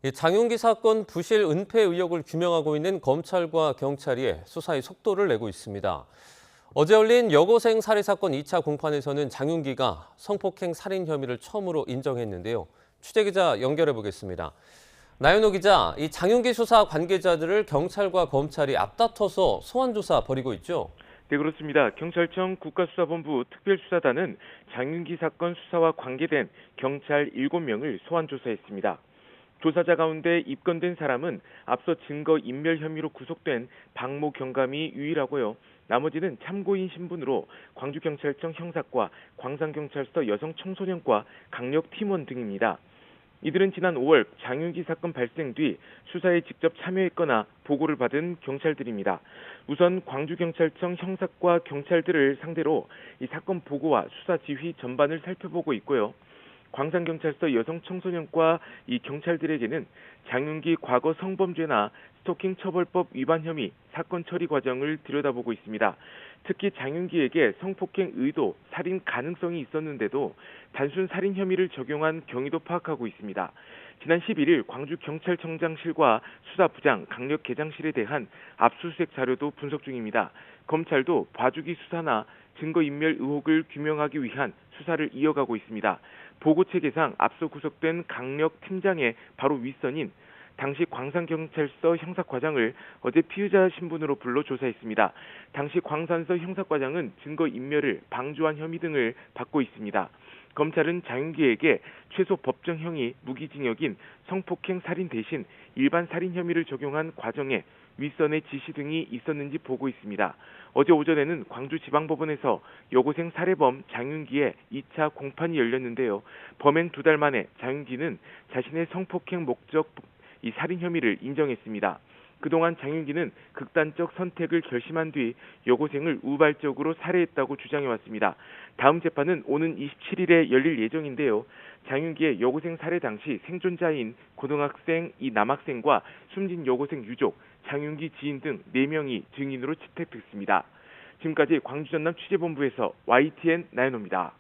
이 장윤기 사건 부실 은폐 의혹을 규명하고 있는 검찰과 경찰이 수사의 속도를 내고 있습니다. 어제 열린 여고생 살해 사건 2차 공판에서는 장윤기가 성폭행 살인 혐의를 처음으로 인정했는데요. 취재기자 연결해 보겠습니다. 나연호 기자, 이 장윤기 수사 관계자들을 경찰과 검찰이 앞다퉈서 소환 조사 벌이고 있죠? 네, 그렇습니다. 경찰청 국가수사본부 특별수사단은 장윤기 사건 수사와 관계된 경찰 7명을 소환 조사했습니다. 조사자 가운데 입건된 사람은 앞서 증거 인멸 혐의로 구속된 박모 경감이 유일하고요. 나머지는 참고인 신분으로 광주경찰청 형사과, 광산경찰서 여성청소년과 강력팀원 등입니다. 이들은 지난 5월 장윤기 사건 발생 뒤 수사에 직접 참여했거나 보고를 받은 경찰들입니다. 우선 광주경찰청 형사과 경찰들을 상대로 이 사건 보고와 수사 지휘 전반을 살펴보고 있고요. 광산경찰서 여성청소년과 이 경찰들에게는 장윤기 과거 성범죄나 스토킹 처벌법 위반 혐의 사건 처리 과정을 들여다보고 있습니다. 특히 장윤기에게 성폭행 의도, 살인 가능성이 있었는데도 단순 살인 혐의를 적용한 경위도 파악하고 있습니다. 지난 11일 광주경찰청장실과 수사부장 강력개장실에 대한 압수수색 자료도 분석 중입니다. 검찰도 봐주기 수사나 증거인멸 의혹을 규명하기 위한 수사를 이어가고 있습니다. 보고체계상 앞서 구속된 강력 팀장의 바로 윗선인 당시 광산경찰서 형사과장을 어제 피의자 신분으로 불러 조사했습니다. 당시 광산서 형사과장은 증거인멸을 방조한 혐의 등을 받고 있습니다. 검찰은 장윤기에게 최소 법정형이 무기징역인 성폭행 살인 대신 일반 살인 혐의를 적용한 과정에 윗선의 지시 등이 있었는지 보고 있습니다. 어제 오전에는 광주지방법원에서 여고생 살해범 장윤기의 2차 공판이 열렸는데요. 범행 2달 만에 장윤기는 자신의 성폭행 목적 이 살인 혐의를 인정했습니다. 그동안 장윤기는 극단적 선택을 결심한 뒤 여고생을 우발적으로 살해했다고 주장해왔습니다. 다음 재판은 오는 27일에 열릴 예정인데요. 장윤기의 여고생 살해 당시 생존자인 고등학생 이 남학생과 숨진 여고생 유족, 장윤기 지인 등 4명이 증인으로 채택됐습니다. 지금까지 광주 전남 취재본부에서 YTN 나연호입니다.